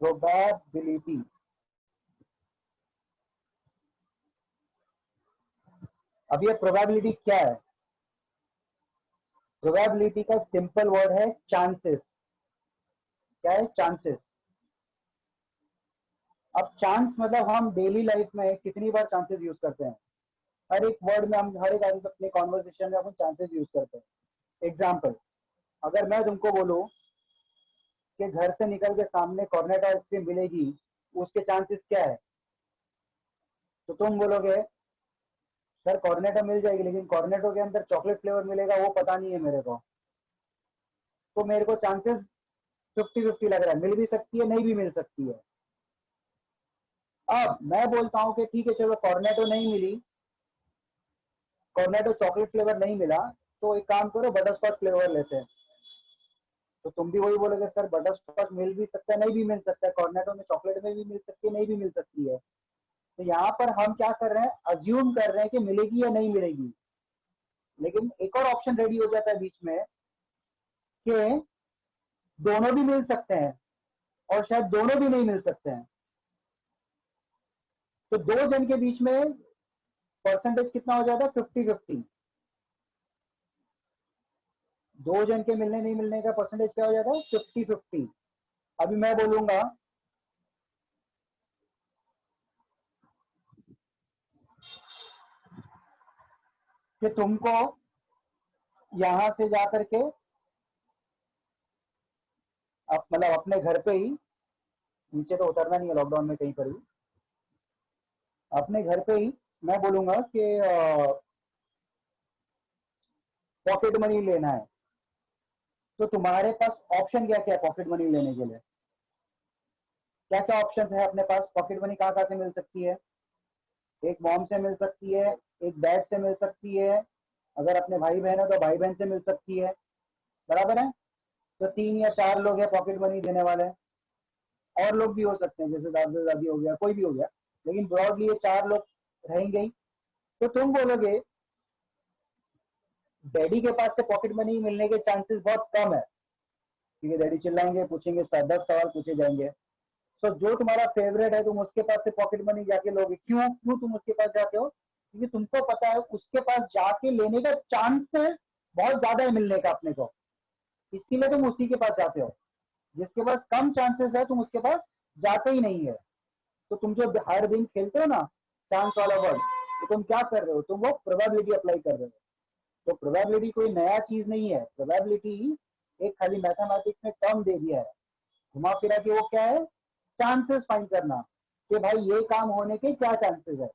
Probability. अब ये probability क्या है? प्रोबेबिलिटी का सिंपल वर्ड है चांसेस। क्या है? चांसेस। अब चांस मतलब हम डेली लाइफ में कितनी बार चांसेस यूज करते हैं? हर एक वर्ड में, हम हर एक आदमी अपने कॉन्वर्सेशन में अपन चांसेस यूज करते हैं। एग्जाम्पल, अगर मैं तुमको बोलूं कि घर से निकल के सामने कॉर्नेटो आइसक्रीम मिलेगी, उसके चांसेस क्या है? तो तुम बोलोगे सर कॉर्नेटो मिल जाएगी, लेकिन कॉर्नेटो के अंदर चॉकलेट फ्लेवर मिलेगा वो पता नहीं है मेरे को, तो मेरे को चांसेस 50-50 लग रहा है, मिल भी सकती है नहीं भी मिल सकती है। अब मैं बोलता हूँ कि ठीक है चलो कॉर्नेटो नहीं मिली, कॉर्नेटो चॉकलेट फ्लेवर नहीं मिला, तो एक काम करो बटर स्कॉच फ्लेवर लेते हैं। तो तुम भी वही बोलोगे सर बटर स्कॉच मिल भी सकता है नहीं भी मिल सकता है, कॉर्नेटो में चॉकलेट में भी मिल सकती है नहीं भी मिल सकती है। तो यहाँ पर हम क्या कर रहे हैं, अज्यूम कर रहे हैं कि मिलेगी या नहीं मिलेगी। लेकिन एक और ऑप्शन रेडी हो जाता है बीच में कि दोनों भी मिल सकते हैं और शायद दोनों भी नहीं मिल सकते हैं। तो दो जन के बीच में परसेंटेज कितना हो जाता है? 50-50। दो जन के मिलने नहीं मिलने का परसेंटेज क्या हो जाता है? 50-50। अभी मैं बोलूंगा कि तुमको यहां से जाकर के मतलब अपने घर पे ही, नीचे तो उतरना नहीं है लॉकडाउन में कहीं पर भी, अपने घर पे ही मैं बोलूंगा कि पॉकेट मनी लेना है। तो तुम्हारे पास ऑप्शन क्या क्या है पॉकेट मनी लेने के लिए? क्या क्या ऑप्शन है अपने पास? पॉकेट मनी कहाँ कहाँ से मिल सकती है? एक मॉम से मिल सकती है, एक डैड से मिल सकती है, अगर अपने भाई बहन है तो भाई बहन से मिल सकती है, बराबर है? तो 3 या 4 लोग हैं पॉकेट मनी देने वाले। और लोग भी हो सकते हैं, जैसे दादा दादी हो गया, कोई भी हो गया, लेकिन ब्रॉडली ये 4 लोग रहेंगे ही। तो तुम बोलोगे डैडी के पास से पॉकेट मनी मिलने के चांसेस बहुत कम है, क्योंकि डैडी चिल्लाएंगे, पूछेंगे, 10 सवाल पूछे जाएंगे। तो जो तुम्हारा फेवरेट है तुम उसके पास से पॉकेट मनी जाके लोगे। क्यों क्यों तुम उसके पास जाते हो? क्योंकि तुमको पता है उसके पास जाके लेने का चांस बहुत ज्यादा है मिलने का अपने को, इसीलिए तुम उसी के पास जाते हो। जिसके पास कम चांसेस है तुम उसके पास जाते ही नहीं है। तो तुम जो हर दिन खेलते हो ना चांस वाला वर्ड, तो तुम क्या कर रहे हो? तुम वो प्रोबेबिलिटी अप्लाई कर रहे हो। तो प्रोबेबिलिटी कोई नया चीज नहीं है, प्रोबेबिलिटी एक खाली मैथमेटिक्स में टर्म दे दिया है, घुमा फिरा के वो क्या है? चांसेस फाइंड करना कि भाई ये काम होने के क्या चांसेस है।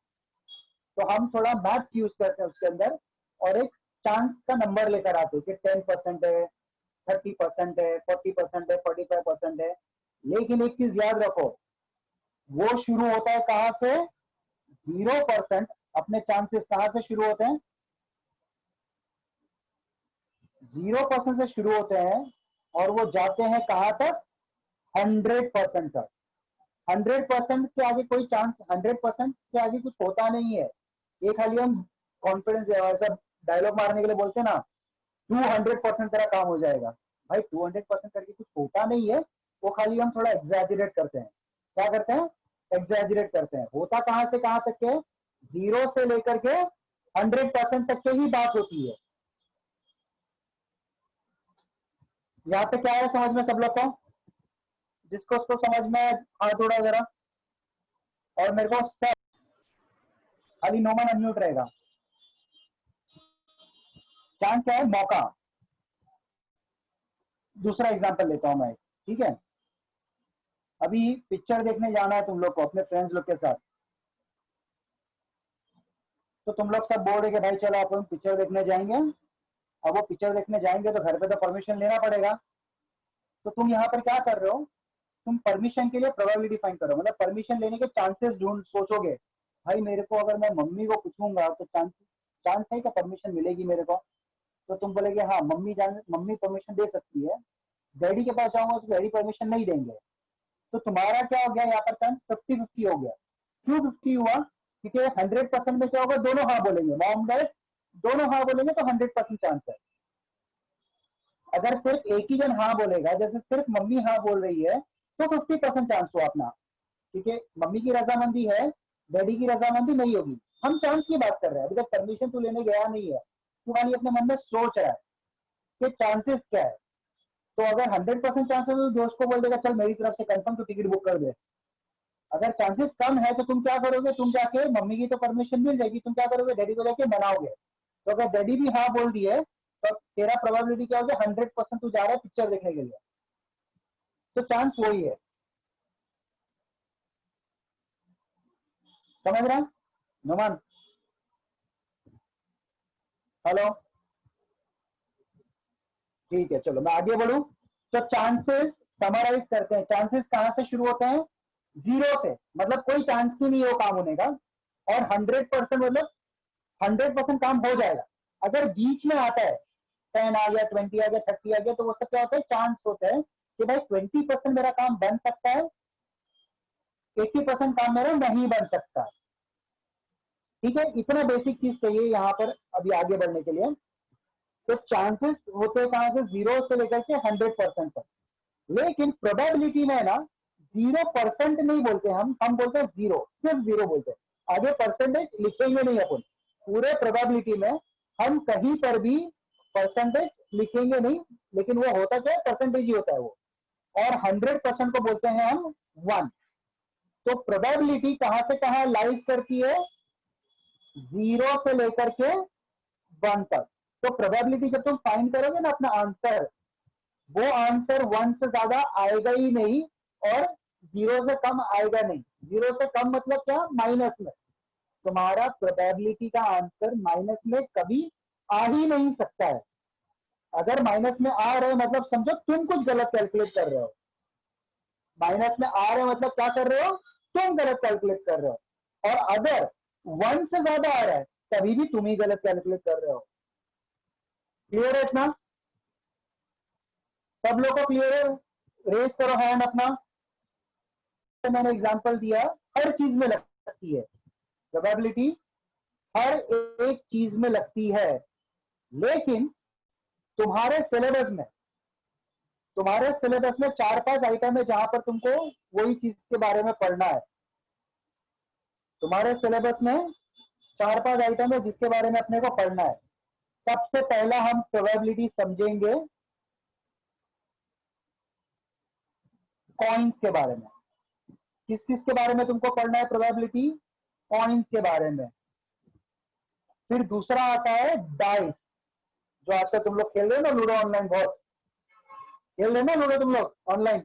तो हम थोड़ा मैथ यूज करते हैं उसके अंदर, और एक चांस का नंबर लेकर आते हैं कि 10% है, 30% है, 40% है, 45% है। लेकिन एक चीज याद रखो, वो शुरू होता है कहां से? 0%। अपने चांसेस कहां से शुरू होते हैं? 0% से शुरू होते हैं और वो जाते हैं कहां तक? 100% तक। 100% के आगे कोई चांस, 100% के आगे कुछ होता नहीं है। ये खाली हम कॉन्फिडेंस ऐसा डायलॉग मारने के लिए बोलते हैं ना, 200% तेरा काम हो जाएगा। भाई 200% करके कुछ होता नहीं है, वो खाली हम थोड़ा एग्जैजरेट करते हैं। क्या करते हैं? एग्जैजरेट करते हैं। होता कहां से कहां तक के? 0 से लेकर के 100% तक के ही बात होती है। यहाँ पे क्या है समझ में सब लोग को? जिसको उसको समझ में हाथ जोड़ा जरा, और मेरे को सब खाली नोमन अनम्यूट रहेगा। चांस क्या है? मौका। दूसरा एग्जांपल लेता हूं मैं, ठीक है? अभी पिक्चर देखने जाना है तुम लोग को अपने फ्रेंड्स लोग के साथ, तो तुम लोग सब बोल रहे कि भाई चलो अपन पिक्चर देखने जाएंगे। अब वो पिक्चर देखने जाएंगे तो घर पे तो परमिशन लेना पड़ेगा। तो तुम यहाँ पर क्या कर रहे हो? तुम परमिशन के लिए प्रोबेबिलिटी फाइंड करो, मतलब परमिशन लेने के चांसेस ढूंढ सोचोगे। भाई मेरे को अगर मैं मम्मी को पूछूंगा तो चांस चांस है कि परमिशन मिलेगी मेरे को? तो तुम बोलेगे हाँ मम्मी परमिशन दे सकती है। डैडी के पास जाऊंगा तो डैडी परमिशन नहीं देंगे। तो तुम्हारा क्या हो गया यहाँ पर? चांस 50-50 हो गया। क्यों 50 हुआ? क्योंकि 100% में क्या होगा? दोनों हाँ बोलेंगे, मॉम डैड दोनों हाँ बोलेंगे तो 100% चांस है। अगर सिर्फ एक ही जन हाँ बोलेगा, जैसे सिर्फ मम्मी हाँ बोल रही है, तो 50% चांस हुआ अपना, क्योंकि मम्मी की रजामंदी है, डैडी की रजामंदी नहीं होगी। हम चांस की बात कर रहे हैं, अभी तक परमिशन तो लेने गया नहीं है, तू खाली अपने मन में सोच रहा है कि चांसेस क्या है। तो अगर 100% चांसेस तो दोस्त को बोल देगा चल मेरी तरफ से कंफर्म तो टिकट बुक कर दे। अगर चांसेस कम है तो तुम क्या करोगे, तुम जाके मम्मी की तो परमिशन मिल जाएगी, तुम क्या करोगे, डैडी को जाके मनाओगे। तो अगर डैडी भी हाँ बोल दिए तो तेरा प्रोबेबिलिटी क्या होगा, 100% तू जा रहा है पिक्चर देखने के लिए। तो चांस वही है, समझ रहा है नुमान? हेलो, ठीक है, चलो मैं आगे बढ़ू। तो चांसेस समराइज करते हैं, चांसेस कहां से शुरू होते हैं, 0 से, मतलब कोई चांस ही नहीं हो काम होने का, और 100% मतलब 100% काम हो जाएगा। अगर बीच में आता है 10 आ गया, 20 आ गया, 30 आ गया, तो वो सब क्या होता है, चांस होता है कि भाई 20% मेरा काम बन सकता है, 80% काम मेरा नहीं बन सकता। ठीक है, इतना बेसिक चीज चाहिए यहाँ पर अभी आगे बढ़ने के लिए। तो चांसेस होते हैं कहां से, 0 से लेकर के 100% तक। लेकिन प्रोबेबिलिटी में ना 0% नहीं बोलते हम बोलते हैं 0, सिर्फ 0 बोलते हैं। आगे परसेंटेज लिखेंगे नहीं अपन, पूरे प्रोबेबिलिटी में हम कहीं पर भी परसेंटेज लिखेंगे नहीं, लेकिन वो होता क्या है, परसेंटेज ही होता है वो। और 100% को बोलते हैं हम 1। तो प्रोबेबिलिटी कहां से कहां लाइज करती है, 0 से लेकर के 1 तक। तो प्रोबेबिलिटी जब तुम फाइंड करोगे ना अपना आंसर, वो आंसर 1 से ज्यादा आएगा ही नहीं, और 0 से कम आएगा नहीं। 0 से कम मतलब क्या, माइनस में। तुम्हारा प्रोबेबिलिटी का आंसर माइनस में कभी आ ही नहीं सकता है। अगर माइनस में आ रहे हो मतलब समझो तुम कुछ गलत कैलकुलेट कर रहे हो। माइनस में आ रहे हो मतलब क्या कर रहे हो, तुम गलत कैलकुलेट कर रहे हो। और अगर 1 से ज्यादा आ रहा है तभी भी तुम ही गलत कैलकुलेट कर रहे हो। क्लियर है इतना? सब लोग को क्लियर है? रेज करो हैंड अपना। तो मैंने एग्जांपल दिया, हर चीज में लगती है प्रोबेबिलिटी, हर एक चीज में लगती है। लेकिन तुम्हारे सिलेबस में, तुम्हारे सिलेबस में 4-5 आइटम है जहां पर तुमको वही चीज के बारे में पढ़ना है। तुम्हारे सिलेबस में 4-5 आइटम है जिसके बारे में अपने को पढ़ना है। सबसे पहला हम प्रोबेबिलिटी समझेंगे कॉइन्स के बारे में। किस किस के बारे में तुमको पढ़ना है प्रोबेबिलिटी, कॉइन्स के बारे में। फिर दूसरा आता है डाइस, जो आजकल तुम लोग खेल रहे हो ना लूडो ऑनलाइन, बहुत खेल रहे हो ना लूडो तुम लोग ऑनलाइन,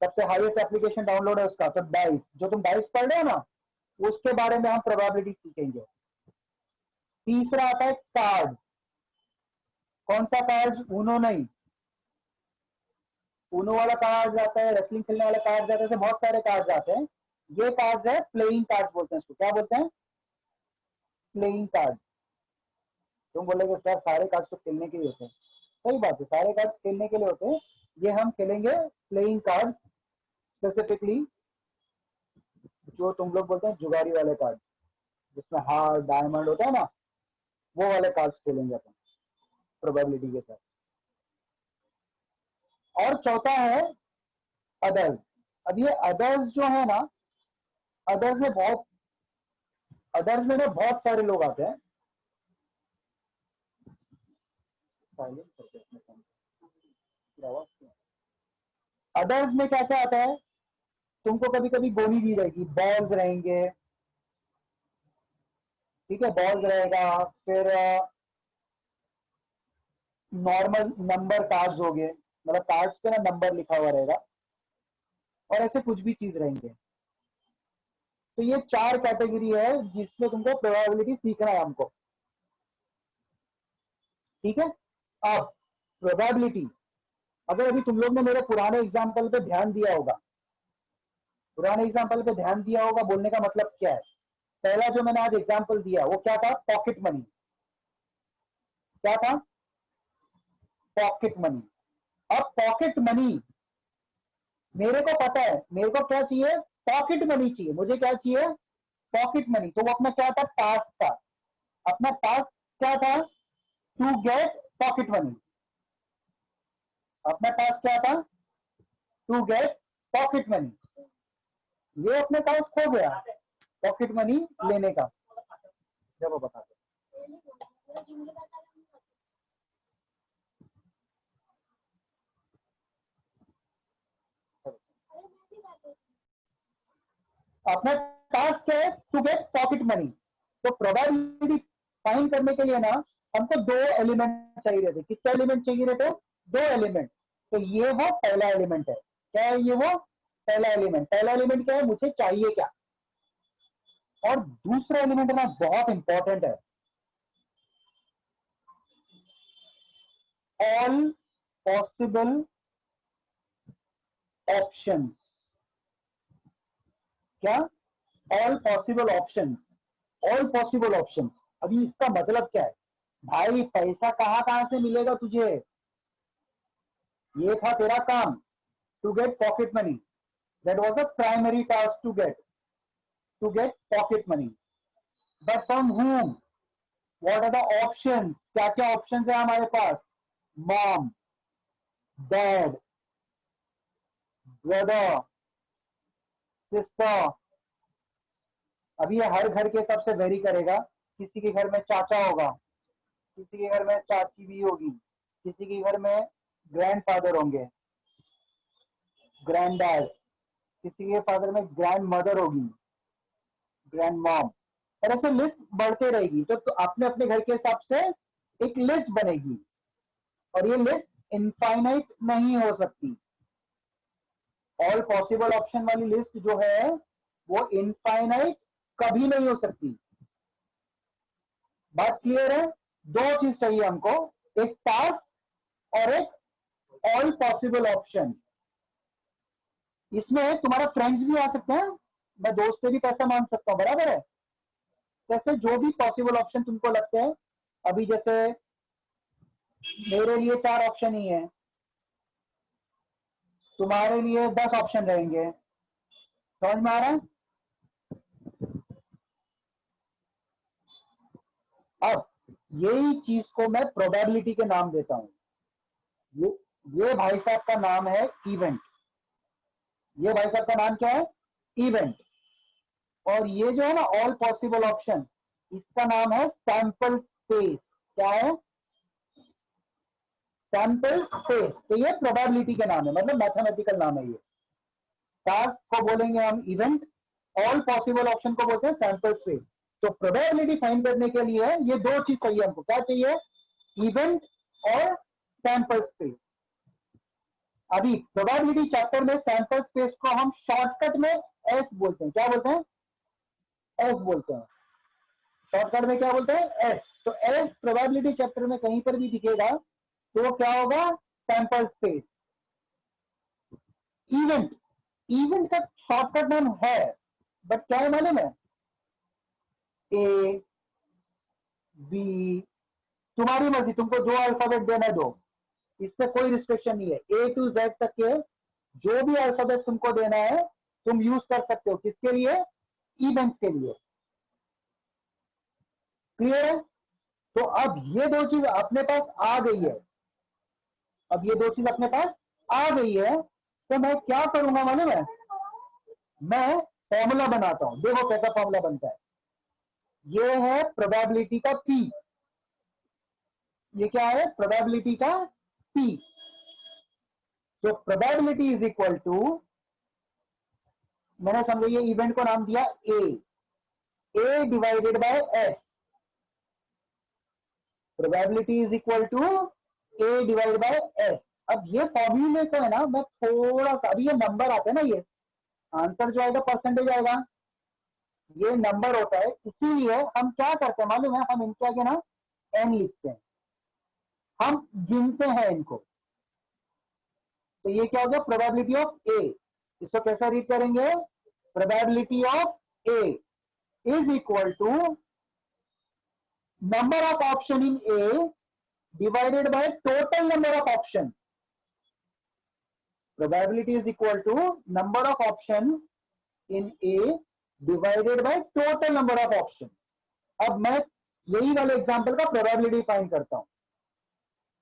सबसे हाईएस्ट एप्लीकेशन डाउनलोड है उसका। तो डाइस, जो तुम डाइस पढ़ रहे हो ना, उसके बारे में हम प्रोबेबिलिटी सीखेंगे। तीसरा आता है कार्ड। कौन सा कार्ड, ऊनो नहीं, ऊनो वाला कार्ड आता है, रेसलिंग खेलने वाले कार्ड आते हैं, बहुत सारे कार्ड आते हैं। ये कार्ड है प्लेइंग कार्ड बोलते हैं इसको। क्या बोलते हैं, प्लेइंग कार्ड। तुम बोलोगे सर सारे कार्ड तो खेलने के लिए होते हैं, सही बात है, सारे कार्ड खेलने के लिए होते हैं। ये हम खेलेंगे प्लेइंग कार्ड, स्पेसिफिकली जो तुम लोग बोलते हैं जुगाड़ी वाले कार्ड, जिसमें हार डायमंड होता है ना, वो वाले कार्ड खेलेंगे अपन प्रोबेबिलिटी के साथ। और चौथा है अदर्स। अब ये अदर्स जो है ना, अदर्स में बहुत, अदर्स में ना बहुत सारे लोग आते हैं। अदर्स में क्या क्या आता है, तुमको कभी कभी गोली दी रहेगी, बॉल्स रहेंगे, ठीक है, बॉल्स रहेगा, फिर नॉर्मल नंबर कार्ड्स हो गए, मतलब कार्ड्स पे ना नंबर लिखा हुआ रहेगा, और ऐसे कुछ भी चीज रहेंगे। तो ये 4 कैटेगरी है जिसमें तुमको प्रोबेबिलिटी सीखना है हमको, ठीक है। अब प्रोबेबिलिटी, अगर अभी तुम लोग ने मेरे पुराने एग्जाम्पल पे ध्यान दिया होगा, पुराने एग्जाम्पल पे ध्यान दिया होगा, बोलने का मतलब क्या है, पहला जो मैंने आज एग्जाम्पल दिया वो क्या था, पॉकेट मनी। क्या था, पॉकेट मनी। अब पॉकेट मनी, मेरे को पता है मेरे को क्या चाहिए, पॉकेट मनी चाहिए, मुझे क्या चाहिए, पॉकेट मनी। तो वो अपना क्या था, टास्क था, अपना टास्क क्या था, टू गेट पॉकेट मनी। अपना टास्क क्या था, टू गेट पॉकेट मनी। ये अपने पास खो गया पॉकेट मनी लेने का। जब वो बता दो अपना टास्क क्या है, टू गेट पॉकेट मनी। तो प्रोबेबिलिटी फाइंड करने के लिए ना हमको दो एलिमेंट चाहिए थे। कितने एलिमेंट चाहिए थे? दो एलिमेंट। तो ये वो पहला एलिमेंट है। क्या है ये? वो पहला एलिमेंट। पहला एलिमेंट क्या है? मुझे चाहिए क्या। और दूसरा एलिमेंट ना बहुत इंपॉर्टेंट है, ऑल पॉसिबल ऑप्शन। क्या? All possible option. All possible option. अभी इसका मतलब क्या है भाई? पैसा कहां से मिलेगा तुझे? ये था तेरा काम, to get pocket money. That was the primary task, to get pocket money. But from whom? What are the option? क्या क्या ऑप्शन है हमारे पास? Mom, dad, brother, sister. अभी ये हर घर के हिसाब से वेरी करेगा। किसी के घर में चाचा होगा, किसी के घर में चाची भी होगी, किसी के घर में ग्रैंडफादर होंगे, ग्रैंड डैड, किसी के फादर में ग्रैंड मदर होगी, ग्रैंड मॉम। और ऐसे लिस्ट बढ़ते रहेगी। तो अपने अपने घर के हिसाब से एक लिस्ट बनेगी और ये लिस्ट इनफाइनाइट नहीं हो सकती। ऑल पॉसिबल ऑप्शन वाली लिस्ट जो है वो इनफाइनाइट कभी नहीं हो सकती। बात क्लियर है? दो चीज चाहिए हमको, एक टास्क और एक ऑल पॉसिबल ऑप्शन। इसमें तुम्हारा फ्रेंड्स भी आ सकते हैं, मैं दोस्त से भी पैसा मांग सकता हूं, बराबर है? जैसे जो भी पॉसिबल ऑप्शन तुमको लगते हैं। अभी जैसे मेरे लिए 4 ऑप्शन ही है, तुम्हारे लिए 10 ऑप्शन रहेंगे। समझ में आ रहा है? अब यही चीज को मैं प्रोबेबिलिटी के नाम देता हूं। ये भाई साहब का नाम है इवेंट। ये भाई साहब का नाम क्या है? इवेंट। और ये जो है ना ऑल पॉसिबल ऑप्शन, इसका नाम है सैंपल स्पेस। क्या है? Sample space. तो ये प्रोबेबिलिटी के नाम है, मतलब मैथमेटिकल नाम है। ये टास्क को बोलेंगे हम इवेंट, ऑल पॉसिबल ऑप्शन को बोलते हैं सैंपल स्पेस। तो प्रोबेबिलिटी फाइंड करने के लिए ये दो चीज चाहिए हमको। क्या चाहिए? इवेंट और सैंपल स्पेस। अभी प्रोबेबिलिटी चैप्टर में सैंपल स्पेस को हम शॉर्टकट में एस बोलते हैं। क्या बोलते हैं? एस बोलते हैं। शॉर्टकट में क्या बोलते हैं? एस। तो एस प्रोबेबिलिटी चैप्टर में कहीं पर भी दिखेगा तो वो क्या होगा? Sample space. इवेंट, इवेंट का शॉर्टकट नाम है, बट क्या है मालूम है? ए, बी, तुम्हारी मर्जी, तुमको जो अल्फाबेट देना दो, इससे कोई रिस्ट्रिक्शन नहीं है। ए टू जेड तक के जो भी अल्फाबेट तुमको देना है तुम यूज कर सकते हो। किसके लिए? इवेंट के लिए। क्लियर है? तो अब ये दो चीज अपने पास आ गई है। अब ये दो चीज अपने पास आ गई है तो मैं क्या करूंगा मालूम है? मैं फॉर्मूला बनाता हूं। देखो कैसा फॉर्मूला बनता है। ये है प्रोबेबिलिटी का पी। ये क्या है? प्रोबेबिलिटी का पी। तो प्रोबेबिलिटी इज इक्वल टू, मैंने समझो ये इवेंट को नाम दिया A divided by S. Probability is equal to A divide by S. अब ये फॉर्मूले को है ना मैं थोड़ा सा, अभी ये नंबर आते हैं ना, ये आंसर जो आएगा परसेंटेज आएगा, ये नंबर होता है। इसीलिए हम क्या करते हैं मालूम है? हम इनके आगे ना एन लिखते हैं, हम गिनते हैं इनको। तो ये क्या हो गया? Probability of A. इसको कैसा रीड करेंगे? Probability of A is equal to number of option in A divided by total number of option. Probability is equal to number of option in A divided by total number of option. अब मैं यही वाले example का probability find करता हूं।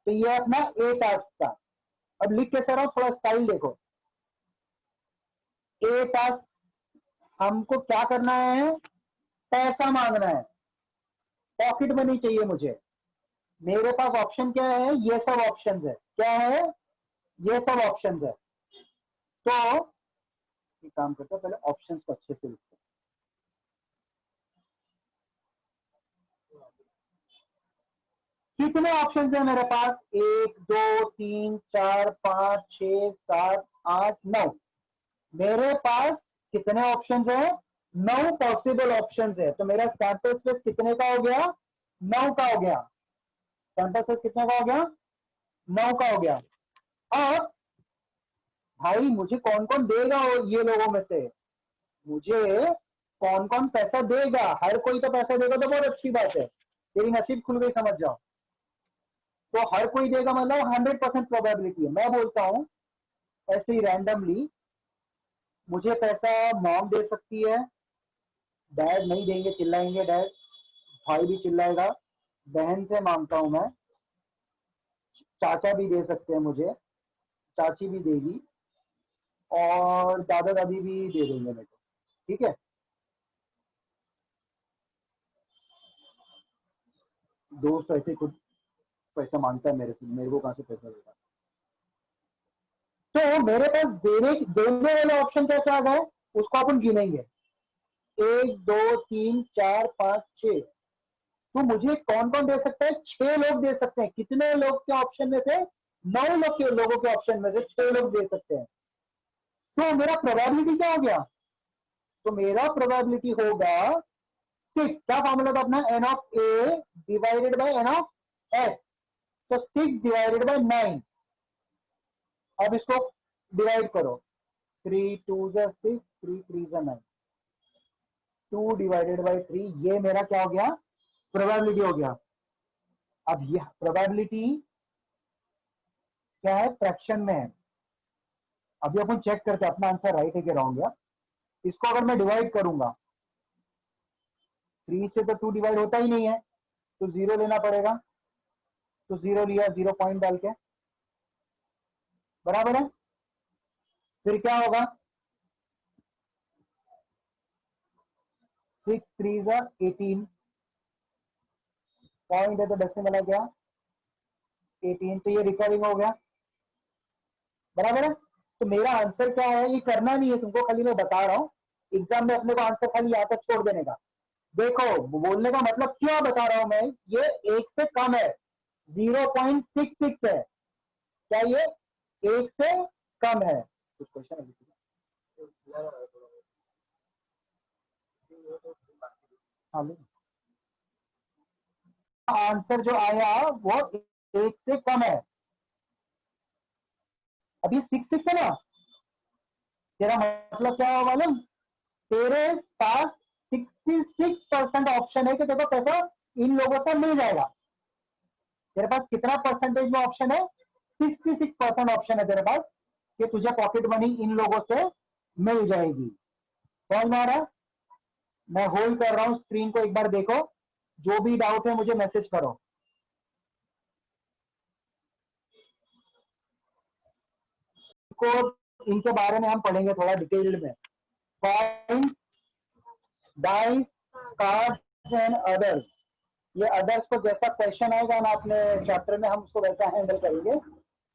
तो ये अपना ए टास्क था। अब लिख के सर थोड़ा स्टाइल देखो। ए टास्क हमको क्या करना है, पैसा मांगना है, पॉकेट मनी चाहिए मुझे। मेरे पास ऑप्शन क्या है, ये सब ऑप्शन है, क्या है, ये सब ऑप्शन है। तो ये काम करते हैं, पहले ऑप्शन को अच्छे से लिखते हैं। कितने ऑप्शन है मेरे पास, 1 2 3 4 5 6 7 8 9। मेरे पास कितने ऑप्शन है, 9 पॉसिबल ऑप्शन है। तो मेरा सैंपल स्पेस कितने का हो गया, 9 का हो गया। सैंपल स्पेस कितने का हो गया, 9 का हो गया। अब भाई मुझे कौन कौन देगा ये लोगों में से, मुझे कौन कौन पैसा देगा, हर कोई तो पैसा देगा तो बहुत अच्छी बात है, तेरी नसीब खुल गई समझ जाओ। तो हर कोई देगा मतलब 100% प्रोबेबिलिटी है। मैं बोलता हूं ऐसे ही रैंडमली, मुझे पैसा मॉम दे सकती है, डैड नहीं देंगे, चिल्लाएंगे डैड, भाई भी चिल्लाएगा, बहन से मांगता हूं मैं, चाचा भी दे सकते हैं मुझे, चाची भी देगी, और दादा दादी भी दे देंगे मेरे को, ठीक है। दोस्त ऐसे खुद पैसा मांगता है मेरे से, मेरे को कहां से पैसा देगा। तो मेरे पास देने वाले ऑप्शन कैसे आ गए, उसको अपन गिनेंगे, 1 2 3 4 5 6। तो मुझे कौन कौन दे सकता है, 6 लोग दे सकते हैं। कितने लोग के ऑप्शन में से, 9 लोग के लोगों के ऑप्शन में से 6 लोग दे सकते हैं। तो मेरा प्रोबेबिलिटी क्या हो गया, तो मेरा प्रोबेबिलिटी होगा 6। क्या फॉर्मूला था अपना, n of A divided by n of S. तो 6 डिवाइडेड बाय 9। अब इसको डिवाइड करो, 3 2 6 3 3 9, 2 डिवाइडेड बाय 3, ये मेरा क्या हो गया, प्रोबेबिलिटी हो गया। अब यह प्रोबेबिलिटी क्या है, फ्रैक्शन में है। अभी अपन चेक करते हैं अपना आंसर राइट है कि रॉन्ग है। इसको अगर मैं डिवाइड करूंगा, 3 से तो 2 डिवाइड होता ही नहीं है, तो 0 लेना पड़ेगा। तो 0 लिया, 0 पॉइंट डाल के, बराबर है। फिर क्या होगा, 6 3 18, पॉइंट है तो डेसिमल है क्या, 18, तो ये रिकरिंग हो गया, बराबर है। तो मेरा आंसर क्या है, ये करना नहीं है तुमको, खाली मैं बता रहा हूँ, एग्जाम में अपने को आंसर खाली यहाँ तक छोड़ देने का। देखो बोलने का मतलब क्यों बता रहा हूं मैं, ये 1 से कम है, 0.66 है, क्या ये 1 से कम है। कुछ क्वेश्चन है, आंसर जो आया वो 1 से कम है। अभी 6 है ना, तेरा मतलब क्या हुआ मालूम, तेरे पास 66% ऑप्शन है कि तेरे को पैसा इन लोगों से मिल जाएगा। तेरे पास कितना परसेंटेज में ऑप्शन है, 66% ऑप्शन है तेरे पास कि तुझे पॉकेट मनी इन लोगों से मिल जाएगी। समझ में आ रहा है, मैं होल्ड कर रहा हूं स्क्रीन को, एक बार देखो, जो भी डाउट है मुझे मैसेज करो। को इनके बारे में हम पढ़ेंगे थोड़ा डिटेल में, coin, dice, cards and others. ये अदर्स को जैसा क्वेश्चन आएगा ना अपने चैप्टर में, हम उसको वैसा हैंडल करेंगे।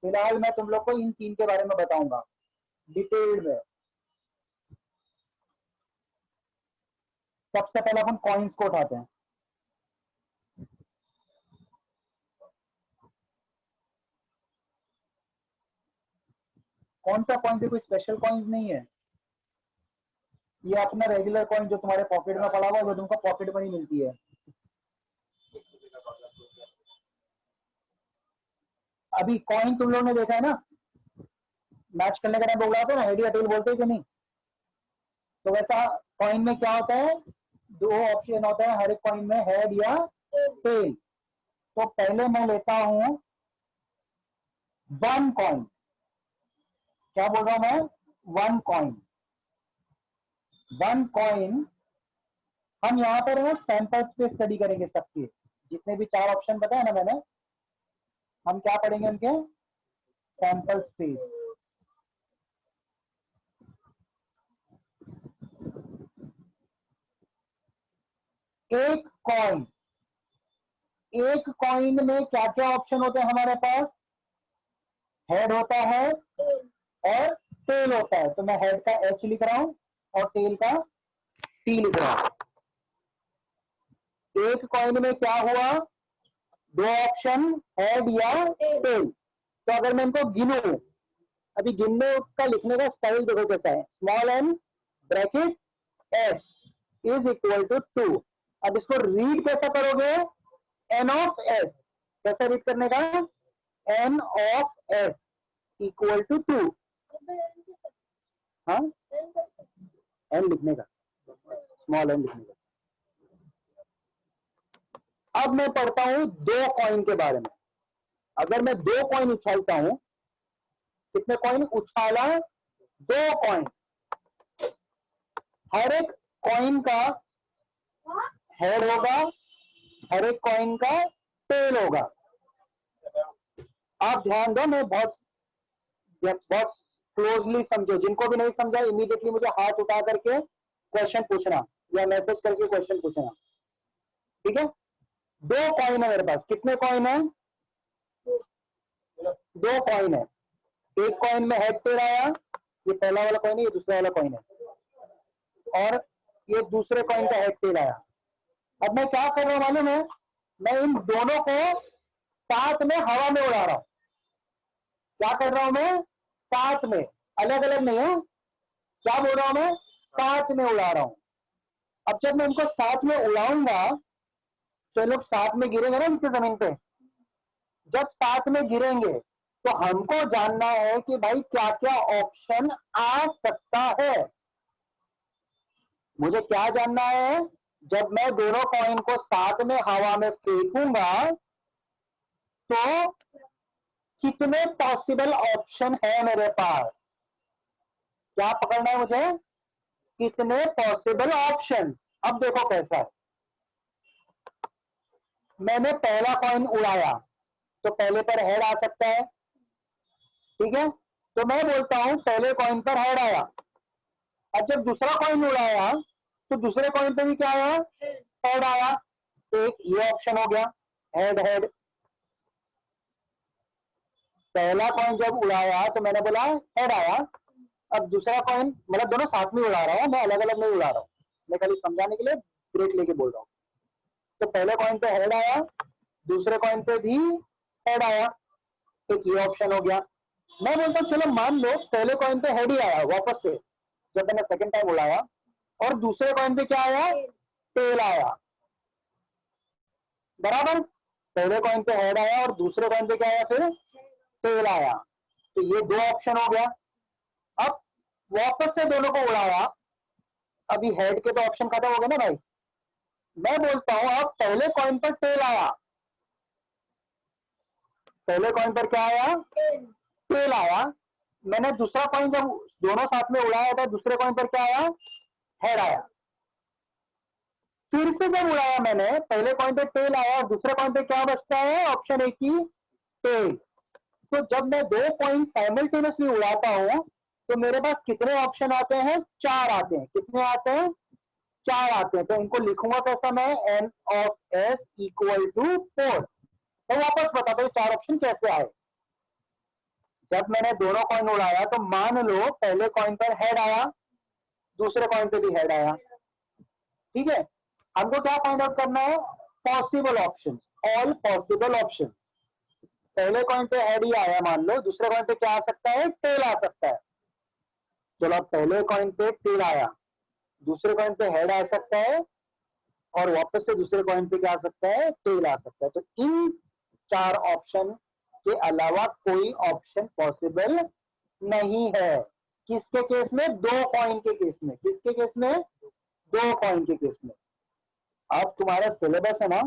फिलहाल मैं तुम लोग को इन 3 के बारे में बताऊंगा डिटेल में। सबसे पहले अपन कॉइन्स को उठाते हैं। कौन सा कॉइन, कोई स्पेशल कॉइन नहीं है, ये अपना रेगुलर कॉइन जो तुम्हारे पॉकेट में पड़ा हुआ, जो तुमको पॉकेट मनी मिलती है। अभी कॉइन तुम लोगों ने देखा है ना, मैच करने का टाइम बोल रहा था ना, हेड या टेल बोलते हैं कि नहीं। तो वैसा कॉइन में क्या होता है, 2 ऑप्शन होता है हर एक कॉइन में, हेड या टेल। तो पहले मैं लेता हूं 1 कॉइन, क्या बोल रहा हूं मैं, 1 कॉइन। 1 कॉइन हम यहाँ पर है सैंपल्स पे स्टडी करेंगे सबके, जितने भी 4 ऑप्शन बताए ना मैंने, हम क्या पढ़ेंगे उनके सैंपल स्पेस। एक कॉइन, एक कॉइन में क्या क्या ऑप्शन होते हैं हमारे पास? हेड होता है और टेल होता है। तो मैं हेड का एच लिख रहा हूं और टेल का टी लिख रहा हूं। एक कॉइन में क्या हुआ? दो ऑप्शन, हेड या टेल। तो अगर मैं इनको गिनूं, अभी गिनने का लिखने का स्टाइल देखो कैसा है, small n bracket S is equal to 2। अब इसको रीड कैसा करोगे? N of S. कैसे रीड करने का? N of S equal to 2। हाँ, एन लिखने का, स्मॉल एन लिखने का। अब मैं पढ़ता हूं दो कॉइन के बारे में। अगर मैं दो कॉइन उछालता हूं, कितने कॉइन उछाला? दो कॉइन। हर एक कॉइन का हेड होगा, हर एक कॉइन का टेल होगा। आप ध्यान दो, मैं बहुत क्लोजली समझो। जिनको भी नहीं समझा इमीडिएटली मुझे हाथ उठा करके क्वेश्चन पूछना या मैसेज करके क्वेश्चन पूछना, ठीक है? दो कॉइन है मेरे पास। कितने कॉइन है? दो कॉइन है। एक कॉइन में हेड टेल आया, ये पहला वाला कॉइन है, ये दूसरा वाला कॉइन है, और ये दूसरे कॉइन का हेड टेल आया। अब मैं क्या कर रहा हूं मालूम है? मैं इन दोनों को साथ में हवा में उड़ा रहा हूं। क्या कर रहा हूं मैं? साथ में, अलग अलग नहीं है। क्या बोल रहा हूं मैं? साथ में उड़ा रहा हूं। अब जब मैं इनको साथ में उड़ाऊंगा तो लोग साथ में गिरेंगे ना नीचे जमीन पे। जब साथ में गिरेंगे तो हमको जानना है कि भाई क्या क्या ऑप्शन आ सकता है। मुझे क्या जानना है? जब मैं दोनों कॉइन को साथ में हवा में फेंकूंगा तो कितने पॉसिबल ऑप्शन है मेरे पास? क्या पकड़ना है मुझे? कितने पॉसिबल ऑप्शन। अब देखो कैसा है। मैंने पहला कॉइन उड़ाया तो पहले पर हेड आ सकता है, ठीक है? तो मैं बोलता हूं पहले कॉइन पर हेड आया। अब जब दूसरा कॉइन उड़ाया तो दूसरे कॉइन पर भी क्या आया? हेड आया। तो एक ये ऑप्शन हो गया, हेड हेड। पहला कॉइन जब उड़ाया तो मैंने बोला हेड आया। अब दूसरा कॉइन, मतलब दोनों साथ में उड़ा रहा हूं, मैं अलग अलग नहीं उड़ा रहा हूं, मैं खाली समझाने के लिए ब्रेक लेके बोल रहा हूं। तो पहले कॉइन पे हेड आया, दूसरे कॉइन पे भी हेड आया। एक ये ऑप्शन हो गया। मैं बोलता हूं चलो मान लो पहले कॉइन पे हेड ही आया वापस से जब मैंने सेकंड टाइम उड़ाया, और दूसरे कॉइन पे क्या आया? टेल आया। बराबर? पहले कॉइन पे हेड आया और दूसरे कॉइन पे क्या आया? फिर टेल आया। तो ये दो ऑप्शन हो गया। अब वापस से दोनों को उड़ाया, अभी हेड के तो ऑप्शन खत्म हो गए ना भाई। मैं बोलता हूं अब पहले कॉइन पर टेल आया। पहले कॉइन पर क्या आया? टेल आया। मैंने दूसरा कॉइन जब दोनों साथ में उड़ाया था, दूसरे कॉइन पर क्या आया? हेड आया। फिर से जब उड़ाया मैंने, पहले कॉइन पे टेल आया और दूसरे कॉइन पे क्या बचता है? ऑप्शन एक ही, टेल। तो जब मैं दो कॉइन साइमल्टेनियसली उड़ाता हूं तो मेरे पास कितने ऑप्शन आते हैं? चार आते हैं। कितने आते हैं? चार आते हैं। तो इनको लिखूंगा कैसा मैं? N of S equal to 4। तो वापस बताता हूं चार ऑप्शन कैसे आए। जब मैंने दोनों कॉइन उड़ाया तो मान लो पहले कॉइन पर हेड आया, दूसरे कॉइन पे भी हेड आया, ठीक है? हमको क्या फाइंड आउट करना है? Possible option, all possible option. पहले कॉइन पे हेड ही आया मान लो, दूसरे कॉइन पे क्या आ सकता है? टेल आ सकता है। चलो अब पहले कॉइन पे टेल आया, दूसरे कॉइन पे हेड आ सकता है, और वापस से दूसरे कॉइन पे क्या आ सकता है? टेल आ सकता है। तो इन चार ऑप्शन के अलावा कोई ऑप्शन पॉसिबल नहीं है। किसके केस में? दो कॉइन के केस में। किसके केस में? दो कॉइन के केस में। अब तुम्हारा सिलेबस है ना,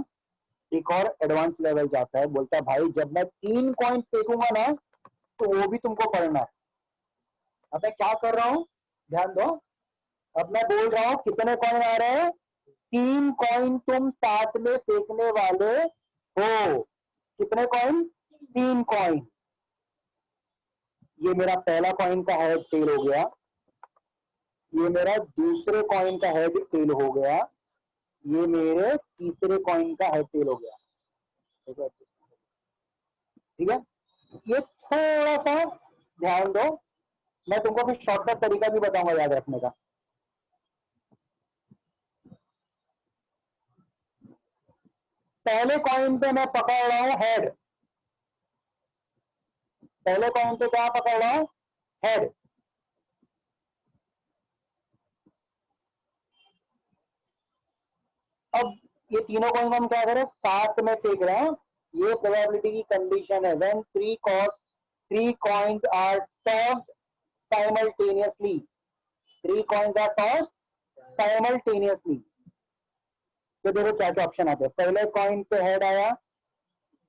एक और एडवांस लेवल जाता है, बोलता है भाई जब मैं 3 कॉइन फेंकूंगा ना तो वो भी तुमको पढ़ना है। अब मैं क्या कर रहा हूं, ध्यान दो। अब मैं बोल रहा हूं कितने कॉइन आ रहे हैं? 3 कॉइन तुम साथ में फेंकने वाले हो। कितने कॉइन? 3 कॉइन। ये मेरा पहला कॉइन का हेड टेल हो गया, ये मेरा दूसरे कॉइन का हेड टेल हो गया, ये मेरे तीसरे कॉइन का हेड टेल हो गया। ठीक है, ये थोड़ा सा ध्यान दो, मैं तुमको फिर शॉर्टकट तरीका भी बताऊंगा याद रखने का। पहले कॉइन पे मैं पकड़ रहा हूं हेड, पहले कॉइन पे क्या पकड़ रहा हूं? हेड। अब ये तीनों कॉइन हम क्या करें, साथ में फेंक रहे हैं। ये प्रोबेबिलिटी की कंडीशन है, when three coins are tossed simultaneously, three coins are tossed simultaneously. तो देखो क्या क्या ऑप्शन आते हैं। पहले कॉइन पे हेड आया,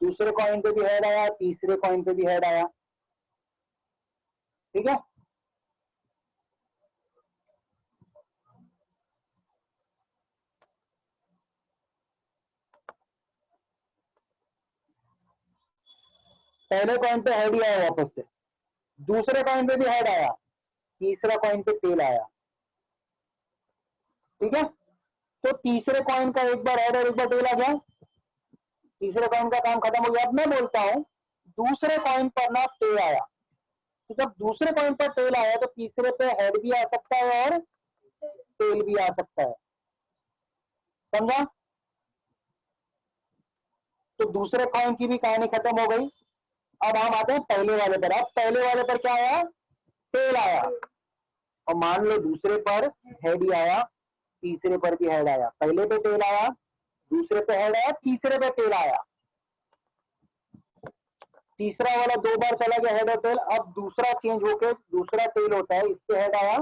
दूसरे कॉइन पे भी हेड आया, तीसरे कॉइन पे भी हेड आया। ठीक है, पहले कॉइन पे हेड ही आया वापस से, दूसरे कॉइन पे भी हेड आया, तीसरा कॉइन पे टेल आया। ठीक है, तो तीसरे कॉइन का एक बार हेड और एक बार टेल आ गया, तीसरे कॉइन का काम खत्म हो गया। अब मैं बोलता हूं दूसरे कॉइन पर ना टेल आया, तो जब दूसरे कॉइन पर टेल आया तो तीसरे पे हेड भी आ सकता है और टेल भी आ सकता है। समझा? तो दूसरे कॉइन की भी कहानी खत्म हो गई। अब हम आते हैं पहले वाले पर। अब पहले वाले पर क्या आया? टेल आया। और मान लो दूसरे पर हेड ही आया, तीसरे पर भी हेड आया। पहले पे टेल आया, दूसरे पे हेड आया, तीसरे पे टेल आया। तीसरा वाला दो बार चला गया हेड और टेल। अब दूसरा चेंज होकर दूसरा टेल होता है, इससे हेड आया,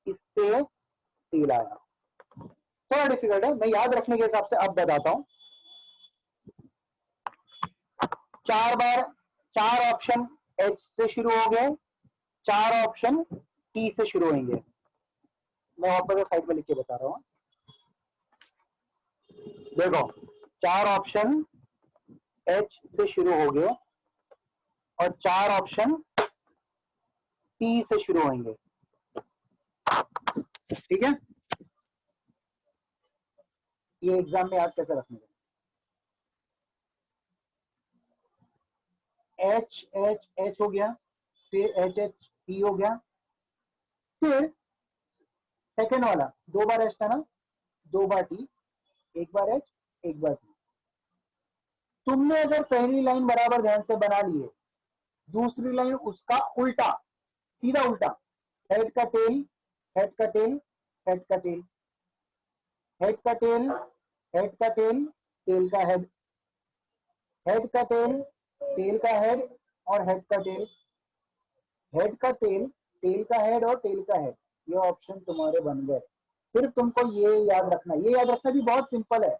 इससे टेल आया। थोड़ा डिफिकल्ट है, मैं याद रखने के हिसाब से अब बताता हूं। चार बार, चार ऑप्शन एच से शुरू हो गए, चार ऑप्शन टी से शुरू होंगे। मैं वापस साइड में लिख के बता रहा हूं। देखो, चार ऑप्शन एच से शुरू हो गए और चार ऑप्शन टी से शुरू होंगे। ठीक है, ये एग्जाम में याद कैसे रखने का? एच एच एच हो गया, फिर एच एच टी हो गया, फिर सेकेंड वाला दो बार एच था ना, दो बार टी, एक बार एच, एक बार टी। तुमने अगर पहली लाइन बराबर ध्यान से बना ली है, दूसरी लाइन उसका उल्टा, सीधा उल्टा, हेड का टेल, हेड का टेल, हेड का टेल, हेड का टेल, हेड का टेल, टेल का हेड, हेड का टेल, टेल का हेड और हेड का टेल, हेड का टेल, टेल का हेड और टेल का हेड। ये ऑप्शन तुम्हारे बन गए। फिर तुमको ये याद रखना, ये याद रखना भी बहुत सिंपल है।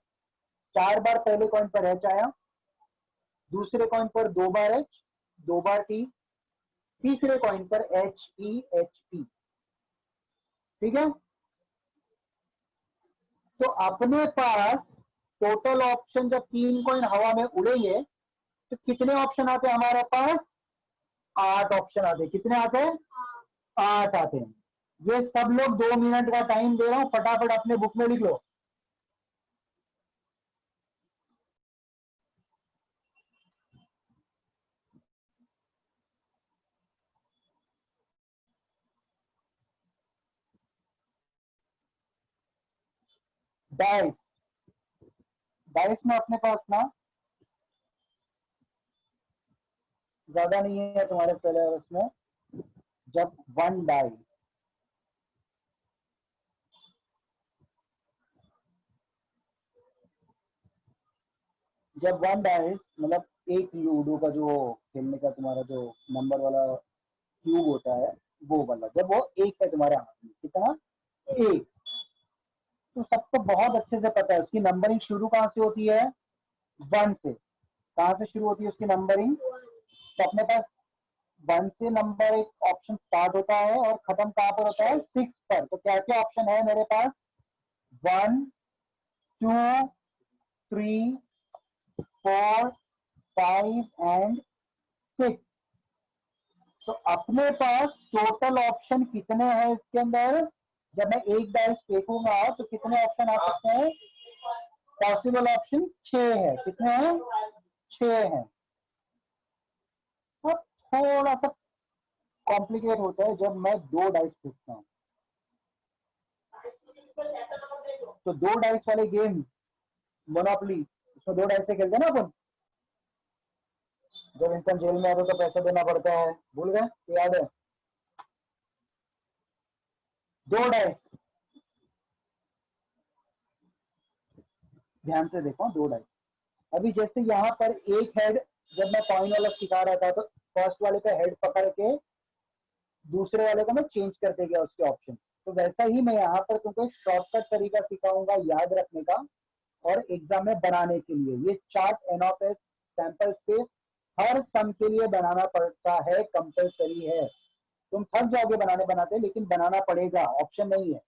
चार बार पहले कॉइन पर एच आया, दूसरे कॉइन पर दो बार एच, दो बार टी, तीसरे कॉइन पर एच ई एच पी। ठीक है, तो अपने पास टोटल ऑप्शन जब तीन कॉइन हवा में उड़ेंगे तो कितने ऑप्शन आते हैं हमारे पास? 8 ऑप्शन आते हैं। कितने आते हैं? 8 आते हैं। ये सब लोग 2 मिनट का टाइम दे रहा हूं, फटाफट अपने बुक में लिख लो। डाइस, डाइस में अपने पास ना ज्यादा नहीं है तुम्हारे सिलेबस में। जब वन डाई, जब वन डाइस मतलब एक लूडो का जो खेलने का तुम्हारा जो नंबर वाला क्यूब होता है वो वाला, जब वो एक है तुम्हारे हाथ में, कितना? एक। तो सबको बहुत अच्छे से पता है उसकी नंबरिंग शुरू कहाँ से होती है? वन से। कहाँ से शुरू होती है उसकी नंबरिंग? तो अपने पास वन से नंबर एक ऑप्शन स्टार्ट होता है और खत्म कहाँ पर होता है? 6 पर। तो क्या क्या ऑप्शन है मेरे पास? 1, 2, 3, 4, 5 एंड 6। तो अपने पास टोटल ऑप्शन कितने हैं इसके अंदर? जब मैं एक डाइस फेंकूंगा तो कितने ऑप्शन आ सकते हैं? पॉसिबल ऑप्शन 6 है। कितने हैं? 6 हैं। अब थोड़ा सा कॉम्प्लिकेट होता है जब मैं 2 डाइस फेंकता हूँ। तो 2 डाइस वाले गेम मोनोपोली, उसमें 2 डाइस से खेलते हैं ना अपन। जब इंसान जेल में आता तो पैसा देना पड़ता है, भूल गए? याद है? 2 डाइस, ध्यान से देखो, 2 डाइस। अभी जैसे यहाँ पर एक हेड, जब मैं कॉइन वाला सिखा रहा था तो फर्स्ट वाले का हेड पकड़ के दूसरे वाले को मैं चेंज करते गया उसके ऑप्शन। तो वैसा ही मैं यहाँ पर तुमको शॉर्टकट तरीका सिखाऊंगा याद रखने का और एग्जाम में बनाने के लिए। ये चार्ट एनऑफएस सैंपल स्पेस हर सम के लिए बनाना पड़ता है, कंपलसरी है। तुम थक जाओगे बनाने बनाते, लेकिन बनाना पड़ेगा, ऑप्शन नहीं है।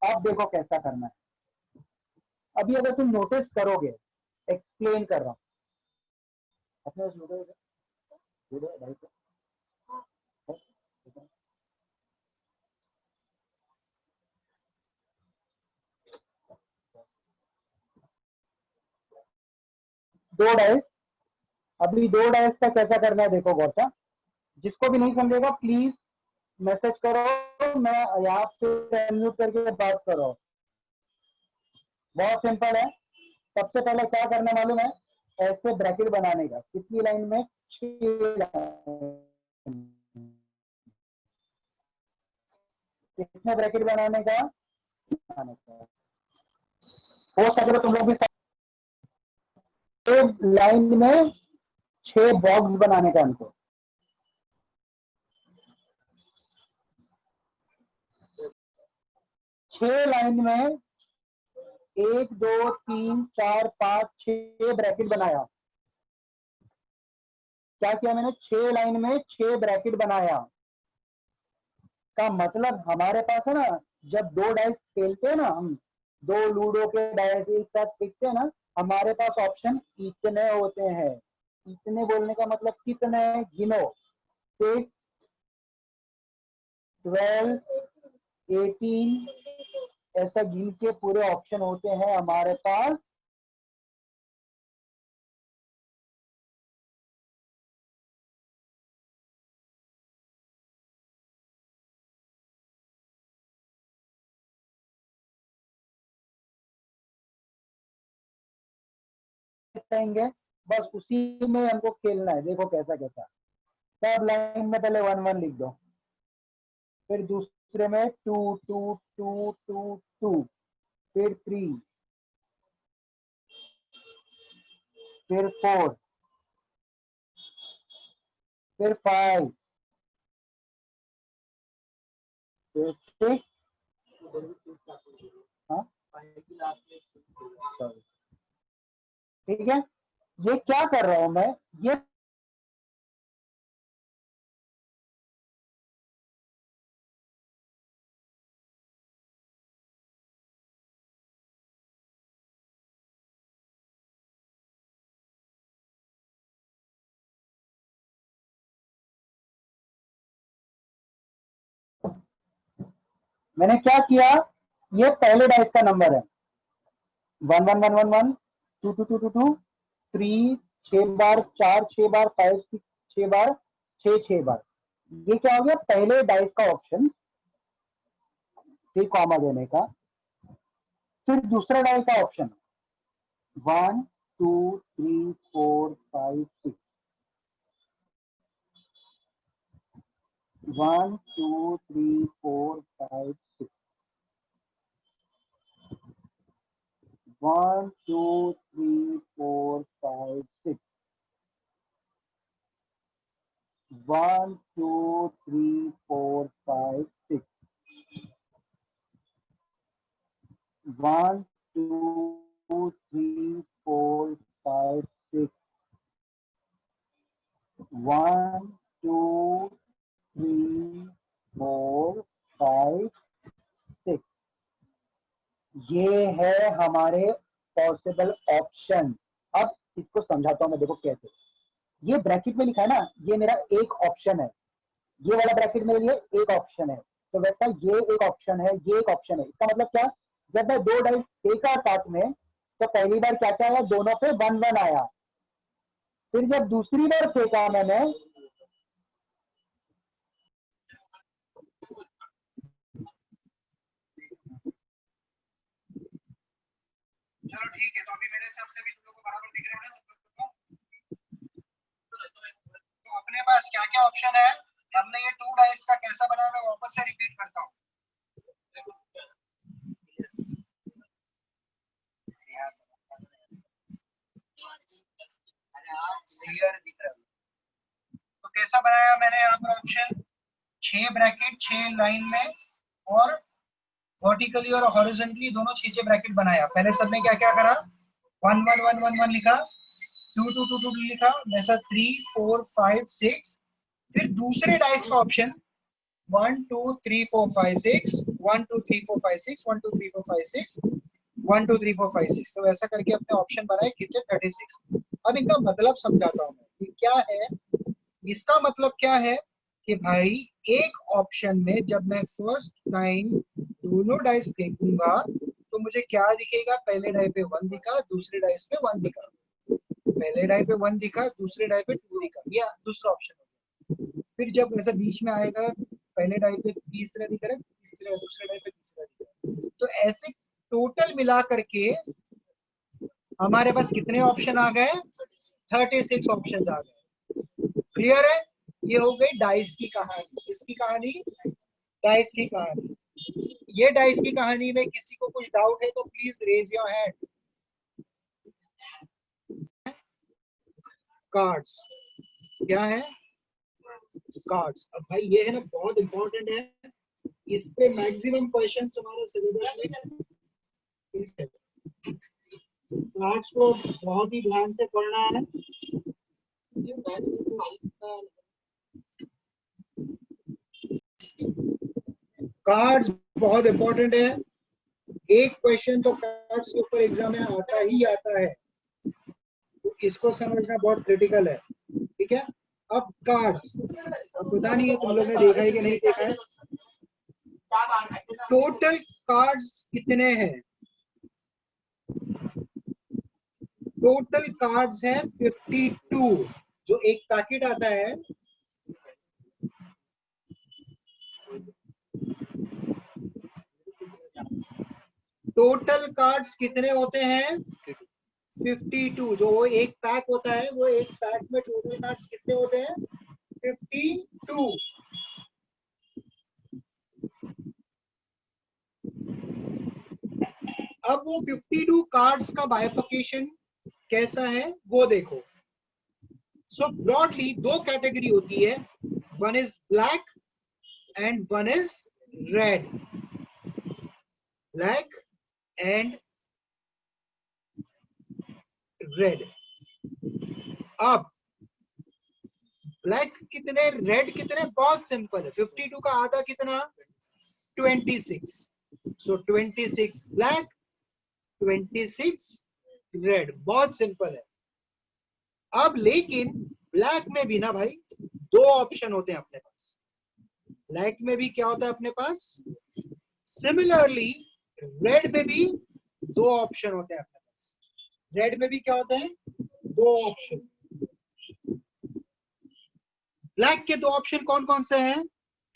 अब देखो कैसा करना है। अभी अगर तुम नोटिस करोगे, एक्सप्लेन कर रहा हूँ अपने उस दो डाइस। अभी 2 डाइस का कैसा करना है देखो गौर से। जिसको भी नहीं समझेगा प्लीज मैसेज करो, मैं यहाँ से अनम्यूट करके बात करो। बहुत सिंपल है। सबसे पहले क्या करना मालूम है? ऐसे ब्रैकेट बनाने का। कितनी लाइन में? 6 लाइन। कितने ब्रैकेट बनाने का? हो सके तो तुम लोग भी एक लाइन में 6 बॉक्स बनाने का हमको। 6 लाइन में 1 2 3 4 5 6 ब्रैकेट बनाया। क्या किया मैंने? 6 लाइन में 6 ब्रैकेट बनाया। का मतलब हमारे पास है ना, जब 2 डाइस खेलते हैं ना हम, 2 लूडो के डाइस एक साथ फेंकते हैं ना, हमारे पास ऑप्शन इतने होते हैं। इतने बोलने का मतलब कितने? गिनो। 6 12 18 ऐसा गिन के पूरे ऑप्शन होते हैं हमारे पास। बस उसी में हमको खेलना है। देखो कैसा कैसा। सब लाइन में पहले 1 1 लिख दो, फिर दूसरे में 2 2 2 2 2, फिर 3, फिर 4, फिर 5, फिर 6। हाँ ठीक है। ये क्या कर रहा हूं मैं? ये मैंने क्या किया? ये पहले डाइस का नंबर है। 1 1 1 1 1, 2 2 2 2 2, 3 6 बार, 4 6 बार, 5 6 6 बार, 6 6 बार। ये क्या हो गया? पहले डाइस का ऑप्शन, फिर कॉमा देने का, फिर दूसरा डाइस का ऑप्शन 1 2 3 4 5 6, 1 2 3 4 5 6, 1 2 3 4 5 6, 1 2 3 4 5 6, 1 2 3 4 5 6, 1 2 3 4 5 6। ये है हमारे पॉसिबल ऑप्शन। अब इसको समझाता हूं मैं, देखो कैसे। ये ब्रैकेट में लिखा है ना, ये मेरा एक ऑप्शन है। ये वाला ब्रैकेट मेरे लिए एक ऑप्शन है। तो वैसा ये एक ऑप्शन है, ये एक ऑप्शन है। इसका मतलब क्या, जब मैं 2 डाइस फेंका साथ में तो पहली बार क्या क्या आया, दोनों पे 1-1 आया। फिर जब दूसरी बार फेंका मैंने, चलो ठीक है, तो अभी मेरे हिसाब से भी तुम लोग को बराबर दिख रहा है ना सब लोग को। तो अपने पास क्या क्या ऑप्शन है, हमने ये 2 डाइस का कैसा बनाया मैं वापस से रिपीट करता हूँ। क्लियर दिख रहा है? तो कैसा बनाया मैंने यहाँ पर ऑप्शन, 6 ब्रैकेट 6 लाइन में और वर्टिकली और हॉरिजॉन्टली दोनों 6 ब्रैकेट बनाया। पहले सब में क्या क्या करा, 1 1 1 1 1 लिखा, 2 2 2 2 लिखा, वैसा 3 4 5 6। फिर दूसरे डाइस का ऑप्शन 1 2 3 4 5 6 1 2 3 4 5 6 1 2 3 4 5 6 1 2 3 4 5 6। तो ऐसा करके अपने ऑप्शन बनाए कितने 36। अब इनका मतलब समझाता हूँ मैं कि क्या है। इसका मतलब क्या है कि भाई एक ऑप्शन में जब मैं फर्स्ट टाइम दोनों डाइस फेंकूंगा तो मुझे क्या दिखेगा, पहले डाई पे 1 दिखा, दूसरे डाइस पे 1 दिखा। पहले डाई पे 1 दिखा, दूसरे डाई पे 2 दिखा, ये दूसरा ऑप्शन हो। फिर जब ऐसा बीच में आएगा, पहले डाई पे तीसरा दिख रहा है, तीसरे दूसरे डाई पे तीसरा दिख रहा है, तो ऐसे टोटल मिला करके हमारे पास कितने ऑप्शन आ गए, 36 ऑप्शन आ गए। क्लियर है? ये हो गई डाइस की कहानी। किसकी कहानी, डाइस की कहानी। ये डाइस की कहानी में किसी को कुछ डाउट है तो please raise your hand. Cards क्या है, कार्ड्स। अब भाई ये है ना बहुत इंपॉर्टेंट है, इस पे मैक्सिमम क्वेश्चन तुम्हारे सिलेबस में इस पे कार्ड्स को बहुत ही ध्यान से पढ़ना है। कार्ड्स बहुत इंपॉर्टेंट है, एक क्वेश्चन तो कार्ड्स के ऊपर एग्जाम में आता ही आता है, तो इसको समझना बहुत क्रिटिकल है। ठीक है, अब कार्ड्स, अब पता नहीं है तुम लोग ने देखा है कि नहीं देखा है। टोटल कार्ड्स कितने हैं, टोटल कार्ड्स हैं 52। जो एक पैकेट आता है, टोटल कार्ड्स कितने होते हैं 52। जो वो एक पैक होता है, वो एक पैक में टोटल कार्ड्स कितने होते हैं 52। अब वो 52 कार्ड्स का बाइफिकेशन कैसा है वो देखो। सो ब्रॉडली दो कैटेगरी होती है, one is black and one is red, black and red. अब ब्लैक कितने, रेड कितने, बहुत सिंपल है, 52 का आधा कितना 26। सो 26 ब्लैक 26 रेड, बहुत सिंपल है। अब लेकिन ब्लैक में भी ना भाई दो ऑप्शन होते हैं अपने पास, ब्लैक में भी क्या होता है अपने पास, सिमिलरली रेड में भी दो ऑप्शन होते हैं अपने पास। रेड में भी क्या होता है, दो ऑप्शन। ब्लैक के दो ऑप्शन कौन कौन से हैं,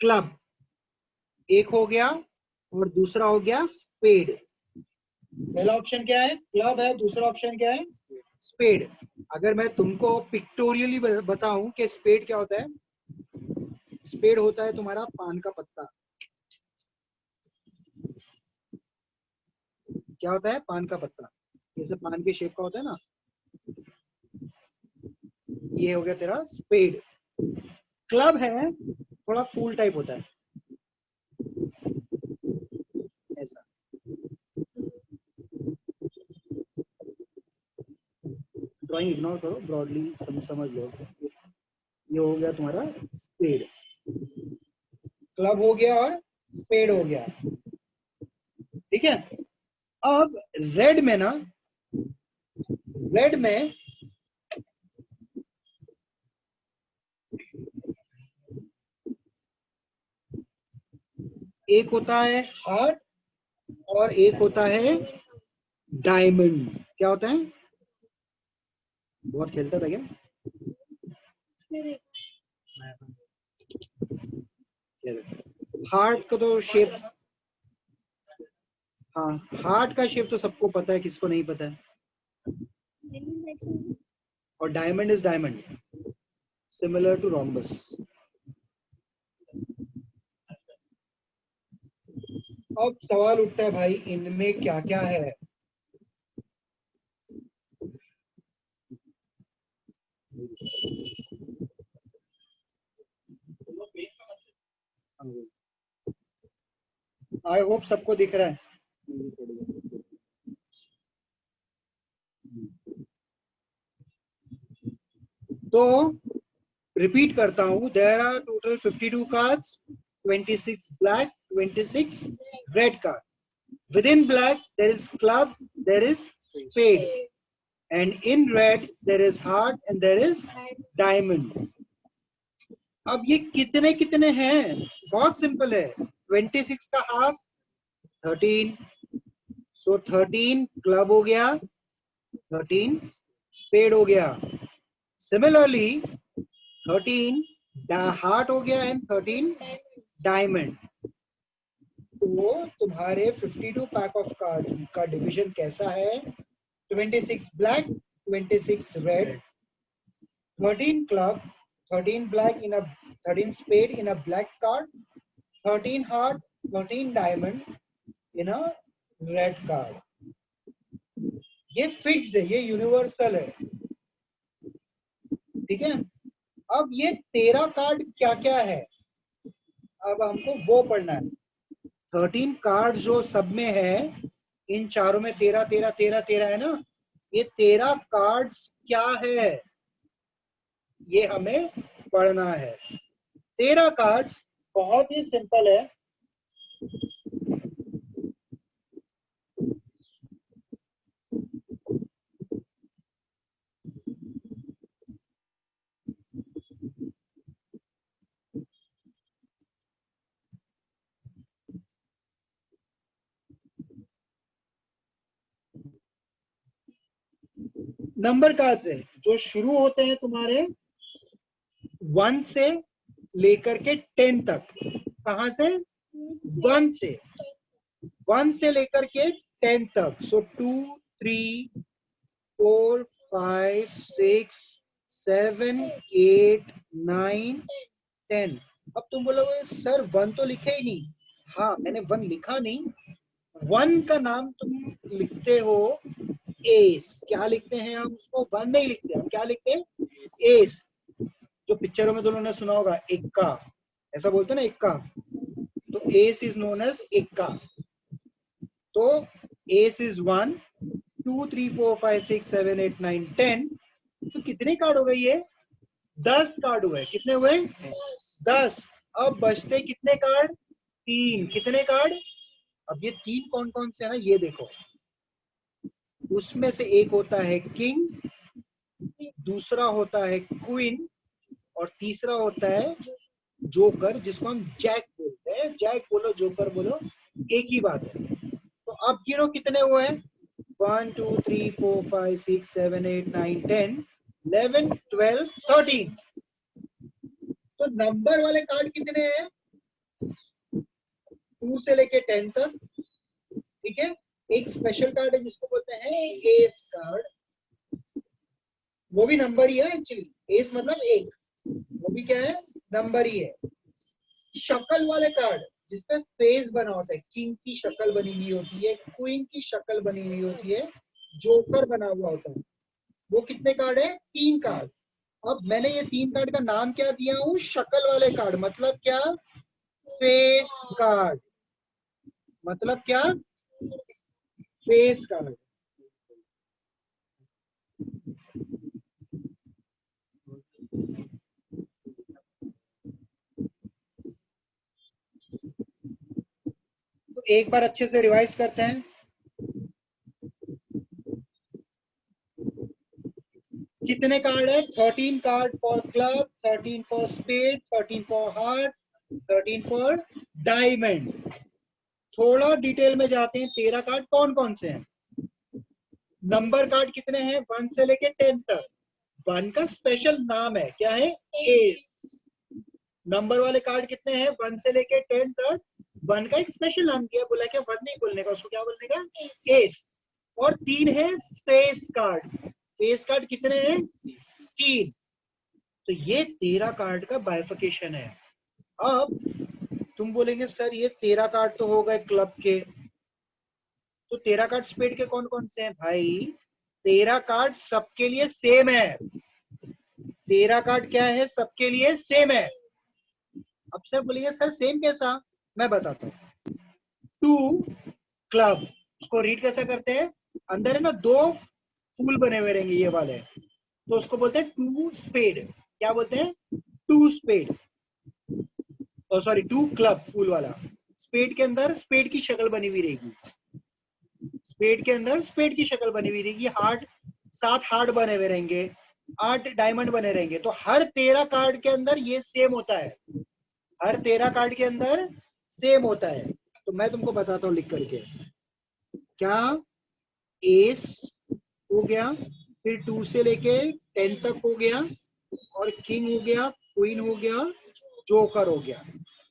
क्लब एक हो गया और दूसरा हो गया स्पेड। पहला ऑप्शन क्या है, क्लब है, दूसरा ऑप्शन क्या है, स्पेड। अगर मैं तुमको पिक्टोरियली बताऊं कि स्पेड क्या होता है, स्पेड होता है तुम्हारा पान का पत्ता। क्या होता है, पान का पत्ता, जैसे पान के शेप का होता है ना, ये हो गया तेरा स्पेड। क्लब है थोड़ा फूल टाइप होता है ऐसा। ड्राइंग इग्नोर करो, ब्रॉडली समझ लो। ये हो गया तुम्हारा स्पेड, क्लब हो गया और स्पेड हो गया। ठीक है, अब रेड में ना, रेड में एक होता है हार्ट और एक होता है डायमंड। क्या होता है? बहुत खेलता था क्या? हार्ट का तो शेप, हाँ हार्ट का शेप तो सबको पता है, किसको नहीं पता है? और diamond is diamond, similar to rhombus. अब सवाल उठता है भाई इनमें क्या क्या है। आई होप सबको दिख रहा है। तो रिपीट करता हूं, there are total 52 cards, 26 black, 26 red card. Within black there is club, there is spade, and in red there is heart and there is diamond. अब ये कितने कितने हैं? बहुत सिंपल है। 26 का हाफ 13, सो 13 क्लब हो गया, 13 स्पेड हो गया। सिमिलरली 13 हार्ट हो गया एंड 13 डायमंड। तो तुम्हारे 52 पैक ऑफ कार्ड्स का डिवीजन कैसा है? 26 black, 26 red, 13 club, 13 black in a 13 spade in a black card, 13 heart, 13 diamond in a red card. ये फिक्स्ड है, ये यूनिवर्सल है, ठीक है। अब ये 13 कार्ड क्या क्या है, अब हमको वो पढ़ना है। 13 कार्ड जो सब में है, इन चारों में 13 13 13 13 है ना, ये 13 कार्ड्स क्या है, ये हमें पढ़ना है। 13 कार्ड्स बहुत ही सिंपल है। नंबर कार्ड्स है जो शुरू होते हैं तुम्हारे 1 से लेकर के 10 तक। कहां से? 1 से, 1 से लेकर के 10 तक। सो 2 3 4 5 6 7 8 9 10। अब तुम बोलोगे सर 1 तो लिखे ही नहीं। हाँ मैंने 1 लिखा नहीं, 1 का नाम तुम लिखते हो एस। क्या लिखते हैं हम उसको? 1 नहीं लिखते, हम क्या लिखते हैं? एस। जो पिक्चरों में तुम लोगों ने सुना होगा इक्का, ऐसा बोलते हैं ना इक्का, तो एस इज नोन एज इक्का। तो एस इज 1 2 3 4 5 6 7 8 9 10। तो कितने कार्ड हो गए? ये 10 कार्ड हुए। कितने हुए? 10। अब बचते कितने कार्ड? 3। कितने कार्ड? अब ये 3 कौन कौन से है ना, ये देखो। उसमें से एक होता है किंग, दूसरा होता है क्वीन, और तीसरा होता है जोकर, जिसको हम जैक बोलते हैं। जैक बोलो जोकर बोलो, एक ही बात है। तो अब गिनो कितने हुए हैं? 1 2 3 4 5 6 7 8 9 10 11 12 13। तो नंबर वाले कार्ड कितने हैं? 2 से लेके 10 तक, ठीक है। एक स्पेशल कार्ड है जिसको बोलते हैं एस कार्ड, वो भी नंबर ही है एक्चुअली। एस मतलब एक, वो भी क्या है? नंबर ही है। शक्ल वाले कार्ड जिसपे फेस बना होता है, किंग की शक्ल बनी हुई होती है, क्वीन की शक्ल बनी हुई होती है, जोकर बना हुआ होता है, वो कितने कार्ड है? 3 कार्ड। अब मैंने ये 3 कार्ड का नाम क्या दिया हूं? शक्ल वाले कार्ड। मतलब क्या? Face card. मतलब क्या? Face card. तो एक बार अच्छे से रिवाइज करते हैं। कितने कार्ड है? 13 card for club, 13 for spade, 13 for heart, 13 for diamond. थोड़ा डिटेल में जाते हैं, 13 कार्ड कौन कौन से हैं। नंबर कार्ड कितने हैं, 1 से लेके 10 तक। 1 का स्पेशल नाम है, क्या है, एस। नंबर वाले कार्ड कितने हैं, 1 से लेके 10 तक। 1 का एक स्पेशल नाम किया, बोला क्या 1 नहीं बोलने का, उसको क्या बोलने का, एस। और 3 है फेस कार्ड। फेस कार्ड कितने हैं, 3। तो ये 13 कार्ड का बाइफिकेशन है। अब तुम बोलेंगे सर ये 13 कार्ड तो हो गए क्लब के, तो 13 कार्ड स्पेड के कौन कौन से हैं भाई। 13 कार्ड सबके लिए सेम है। 13 कार्ड क्या है, सबके लिए सेम है। अब सर बोलेंगे सर सेम कैसा, मैं बताता हूँ। 2 क्लब, उसको रीड कैसा करते हैं, अंदर है ना 2 फूल बने हुए रहेंगे ये वाले, तो उसको बोलते हैं 2 स्पेड। क्या बोलते हैं, 2 स्पेड, सॉरी 2 क्लब फूल वाला। स्पेड के अंदर स्पेड की शक्ल बनी हुई रहेगी, स्पेड के अंदर स्पेड की शक्ल बनी हुई रहेगी। हार्ट, 7 हार्ट बने हुए रहेंगे, 8 डायमंड बने रहेंगे। तो हर 13 कार्ड के अंदर ये सेम होता है, हर 13 कार्ड के अंदर सेम होता है। तो मैं तुमको बताता हूँ लिख करके, क्या एस हो गया, फिर 2 से लेके 10 तक हो गया, और किंग हो गया, क्वीन हो गया, जोकर हो गया।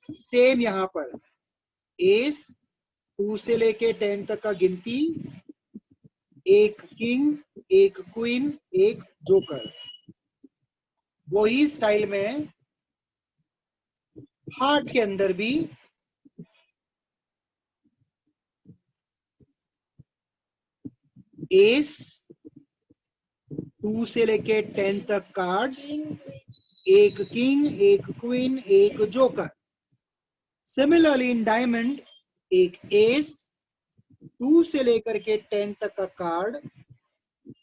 सेम यहाँ पर एस 2 से लेके 10 तक का गिनती, एक किंग, एक क्वीन, एक जोकर। वही स्टाइल में हार्ट के अंदर भी एस 2 से लेके 10 तक कार्ड्स, एक किंग, एक क्वीन, एक जोकर। सिमिलरली इन डायमंड एक एस 2 से लेकर के 10 तक का कार्ड,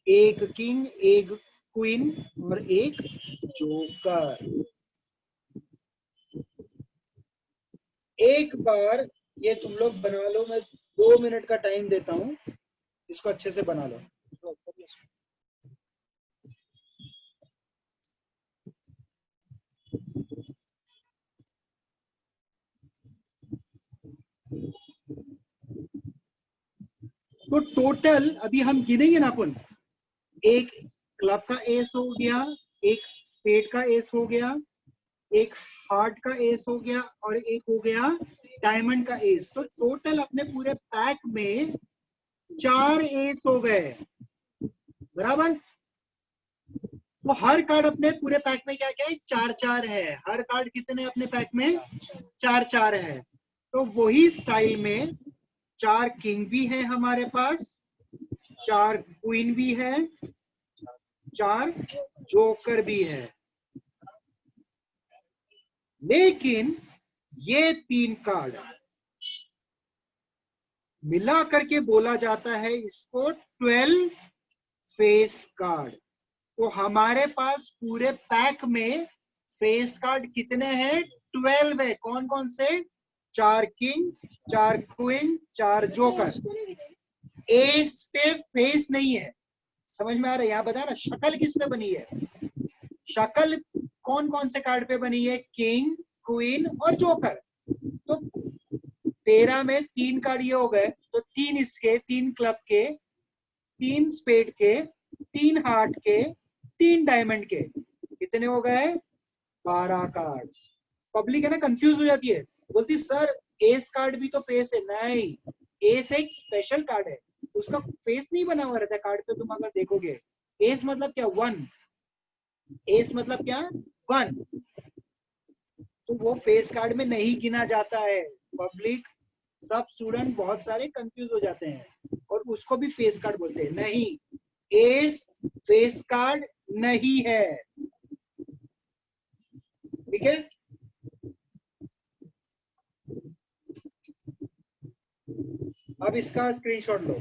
एक किंग, एक क्वीन और एक जोकर। एक बार ये तुम लोग बना लो, मैं 2 मिनट का टाइम देता हूं, इसको अच्छे से बना लो। तो टोटल अभी हम गिनेंगे ना अपन, एक क्लब का एस हो गया, एक स्पेड का एस हो गया, एक हार्ट का एस हो गया, और एक हो गया डायमंड का एस। तो टोटल अपने पूरे पैक में 4 एस हो गए, बराबर। तो हर कार्ड अपने पूरे पैक में क्या क्या है, 4-4 है। हर कार्ड कितने अपने पैक में, 4-4 है। तो वही स्टाइल में 4 किंग भी है हमारे पास, 4 क्वीन भी है, 4 जोकर भी है। लेकिन ये 3 कार्ड मिला करके बोला जाता है इसको 12 फेस कार्ड। तो हमारे पास पूरे पैक में फेस कार्ड कितने हैं, 12 है। कौन कौन से, 4 किंग, 4 क्वीन, 4 जोकर। एस पे फेस नहीं है, समझ में आ रहा है। यहाँ बताया ना शक्ल किस पे बनी है, शक्ल कौन कौन से कार्ड पे बनी है, किंग, क्वीन और जोकर। तो 13 में 3 कार्ड ये हो गए, तो 3 इसके, 3 क्लब के, 3 स्पेड के, 3 हार्ट के, 3 डायमंड के, कितने हो गए, 12 कार्ड। पब्लिक है ना कंफ्यूज हो जाती है, बोलती सर एस कार्ड भी तो फेस है। नहीं, एस एक स्पेशल कार्ड है, उसका फेस नहीं बना हुआ रहता है कार्ड पे। तुम अगर देखोगे एस मतलब क्या, 1, एस मतलब क्या, 1। तो वो फेस कार्ड में नहीं गिना जाता है। पब्लिक सब स्टूडेंट बहुत सारे कंफ्यूज हो जाते हैं और उसको भी फेस कार्ड बोलते हैं। नहीं, एस फेस कार्ड नहीं है, ठीक है। अब इसका स्क्रीनशॉट लो।